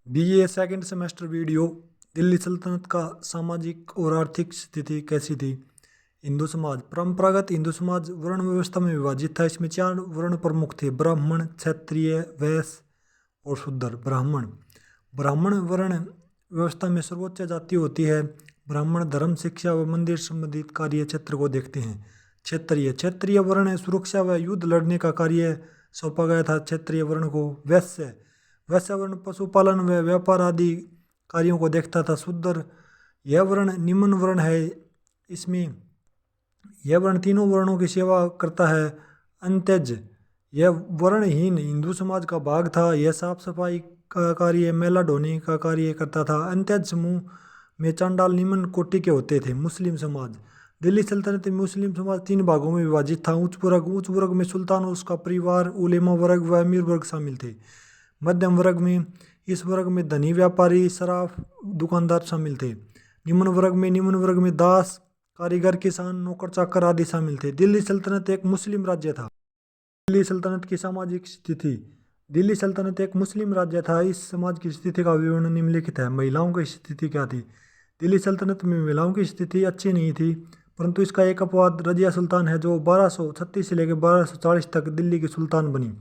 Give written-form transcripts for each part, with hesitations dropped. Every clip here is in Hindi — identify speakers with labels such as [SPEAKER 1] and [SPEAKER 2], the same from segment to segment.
[SPEAKER 1] BA second semester video. Delhi सल्तनत का सामाजिक और आर्थिक स्थिति कैसी थी। हिंदू समाज। परंपरागत हिंदू समाज वर्ण व्यवस्था में विभाजित था। इसमें 4 वर्ण प्रमुख थे: ब्राह्मण, क्षत्रिय, वैश्य और शूद्र। ब्राह्मण ब्राह्मण वर्ण व्यवस्था में सर्वोच्च जाति होती है। ब्राह्मण धर्म, शिक्षा व मंदिर संबंधित कार्य क्षेत्र को देखते हैं। क्षत्रिय क्षत्रिय वर्ण सुरक्षा व युद्ध लड़ने का कार्य सौंपा गया था क्षत्रिय वर्ण को। वैश्य वैश्य वर्ण पशुपालन व व्यापार आदि कार्यों को देखता था। शूद्र यह वर्ण निम्न वर्ण है। इसमें यह वर्ण तीनों वर्णों की सेवा करता है। अंत्यज यह वर्णहीन हिंदू समाज का भाग था। यह साफ सफाई का कार्य, मेला ढोने का कार्य करता था। अंत्यज समूह में चांडाल निम्न कोटि के होते थे। मुस्लिम समाज। दिल्ली सल्तनत में मुस्लिम समाज 3 भागों में विभाजित था। उच्च वर्ग में सुल्तान और उसका परिवार, उलेमा वर्ग व अमीर वर्ग शामिल थे। मध्यम वर्ग में इस वर्ग में धनी व्यापारी, सराफ, दुकानदार शामिल थे। निम्न वर्ग में दास, कारीगर, किसान, नौकर चाकर आदि शामिल थे। दिल्ली सल्तनत एक मुस्लिम राज्य था। दिल्ली सल्तनत की सामाजिक स्थिति। दिल्ली सल्तनत एक मुस्लिम राज्य था। इस समाज की स्थिति का विवरण निम्नलिखित है। महिलाओं की स्थिति क्या थी। दिल्ली सल्तनत में महिलाओं की स्थिति अच्छी नहीं थी, परंतु इसका एक अपवाद रजिया सुल्तान है, जो 1236 से लेकर 1240 तक दिल्ली की सुल्तान बनी।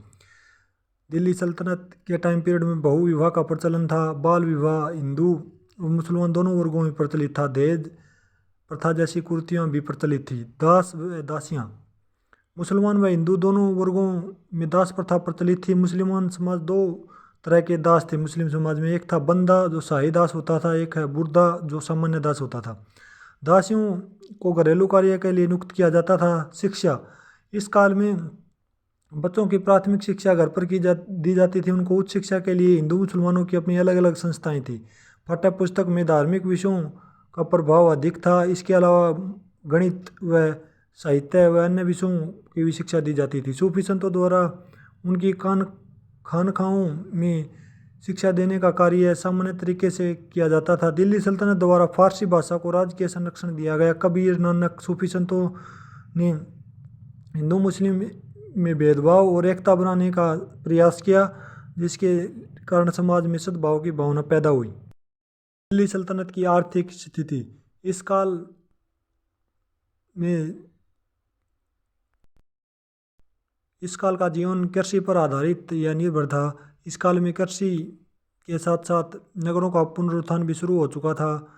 [SPEAKER 1] दिल्ली सल्तनत के टाइम पीरियड में बहु विवाह का प्रचलन था। बाल विवाह हिंदू और मुसलमान दोनों वर्गों में प्रचलित था। दहेज प्रथा जैसी कुरीतियाँ भी प्रचलित थी। दास व दासियाँ। मुसलमान व हिंदू दोनों वर्गों में दास प्रथा प्रचलित थी। मुसलमान समाज 2 तरह के दास थे मुस्लिम समाज में। एक था बंदा, जो शाही दास होता था। एक है बुर्दा, जो सामान्य दास होता था। दासियों को घरेलू कार्य के लिए नियुक्त किया जाता था। शिक्षा। इस काल में बच्चों की प्राथमिक शिक्षा घर पर दी जाती थी। उनको उच्च शिक्षा के लिए हिंदू मुसलमानों की अपनी अलग अलग संस्थाएं थी। पाठ्य पुस्तक में धार्मिक विषयों का प्रभाव अधिक था। इसके अलावा गणित व साहित्य व अन्य विषयों की भी शिक्षा दी जाती थी। सूफी संतों द्वारा उनकी खानखाओं में शिक्षा देने का कार्य सामान्य तरीके से किया जाता था। दिल्ली सल्तनत द्वारा फारसी भाषा को राजकीय संरक्षण दिया गया। कबीर, नानक, सूफी संतों ने हिंदू मुस्लिम में भेदभाव और एकता बनाने का प्रयास किया, जिसके कारण समाज में सद्भाव की भावना पैदा हुई। दिल्ली सल्तनत की आर्थिक स्थिति। इस काल का जीवन कृषि पर आधारित या निर्भर था। इस काल में कृषि के साथ साथ नगरों का पुनरुत्थान भी शुरू हो चुका था।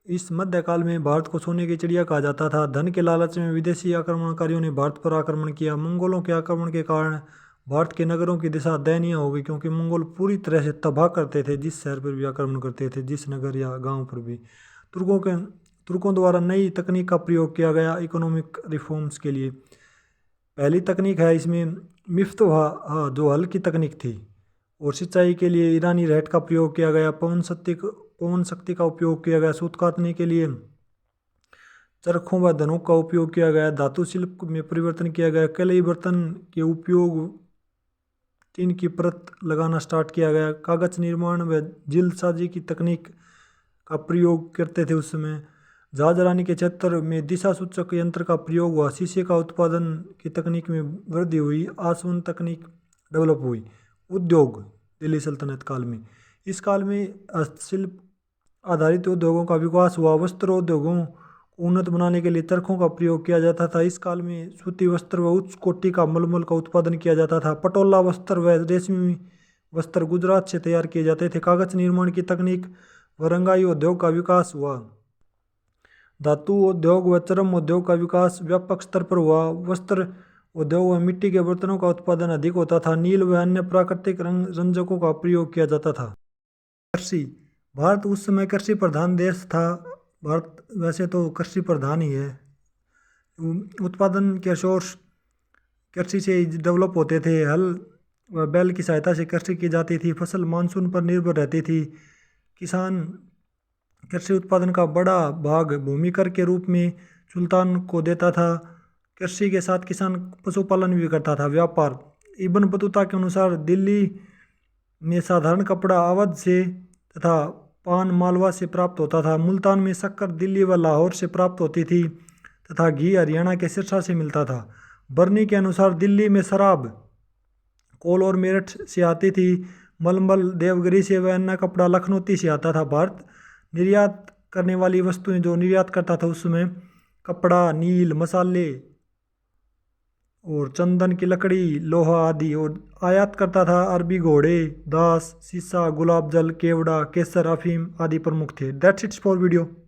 [SPEAKER 1] इस मध्यकाल में भारत को सोने की चिड़िया कहा जाता था। धन के लालच में विदेशी आक्रमणकारियों ने भारत पर आक्रमण किया। मंगोलों के आक्रमण के कारण भारत के नगरों की दिशा दयनीय हो गई, क्योंकि मंगोल पूरी तरह से तबाह करते थे। जिस शहर पर भी आक्रमण करते थे, जिस नगर या गांव पर भी। तुर्कों द्वारा नई तकनीक का प्रयोग किया गया इकोनॉमिक रिफॉर्म्स के लिए। पहली तकनीक है इसमें मिफ्तवाह, जो हल की तकनीक थी। और सिंचाई के लिए ईरानी रहट का प्रयोग किया गया। पवन शक्ति का उपयोग किया गया। सूत काटने के लिए चरखों व धनुक का उपयोग किया गया। धातु शिल्प में परिवर्तन किया गया। कलई बर्तन के उपयोग, टीन की परत लगाना स्टार्ट किया गया। कागज निर्माण व जिल्दसाजी की तकनीक का प्रयोग करते थे उस समय। जहाज रानी के क्षेत्र में दिशा सूचक यंत्र का प्रयोग हुआ। शीशे का उत्पादन की तकनीक में वृद्धि हुई। आसवन तकनीक डेवलप हुई। उद्योग। दिल्ली सल्तनत काल में। इस काल में हस्तशिल्प आधारित उद्योगों का विकास हुआ। वस्त्र उद्योगों को उन्नत बनाने के लिए चरखों का प्रयोग किया जाता था। इस काल में सूती वस्त्र व उच्च कोटि का मलमल का उत्पादन किया जाता था। पटोला वस्त्र व रेशमी वस्त्र गुजरात से तैयार किए जाते थे। कागज निर्माण की तकनीक व रंगाई उद्योग का विकास हुआ। धातु उद्योग व चर्म उद्योग का विकास व्यापक स्तर पर हुआ। वस्त्र उद्योग व मिट्टी के बर्तनों का उत्पादन अधिक होता था। नील व अन्य प्राकृतिक रंजकों का प्रयोग किया जाता था। कृषि। भारत उस समय कृषि प्रधान देश था। भारत वैसे तो कृषि प्रधान ही है। उत्पादन के सोर्स कृषि से डेवलप होते थे। हल व बैल की सहायता से कृषि की जाती थी। फसल मानसून पर निर्भर रहती थी। किसान कृषि उत्पादन का बड़ा भाग भूमि कर के रूप में सुल्तान को देता था। कृषि के साथ किसान पशुपालन भी करता था। व्यापार। इब्न बतूता के अनुसार दिल्ली में साधारण कपड़ा अवध से तथा पान मालवा से प्राप्त होता था। मुल्तान में शक्कर दिल्ली व लाहौर से प्राप्त होती थी तथा घी हरियाणा के सिरसा से मिलता था। बर्नी के अनुसार दिल्ली में शराब कोल और मेरठ से आती थी। मलमल, देवगिरी से व अन्य कपड़ा लखनौती से आता था। भारत निर्यात करने वाली वस्तुएं जो निर्यात करता था उसमें कपड़ा, नील, मसाले और चंदन की लकड़ी, लोहा आदि। और आयात करता था अरबी घोड़े, दास, शीशा, गुलाब जल, केवड़ा, केसर, अफीम आदि प्रमुख थे। That's it's for video.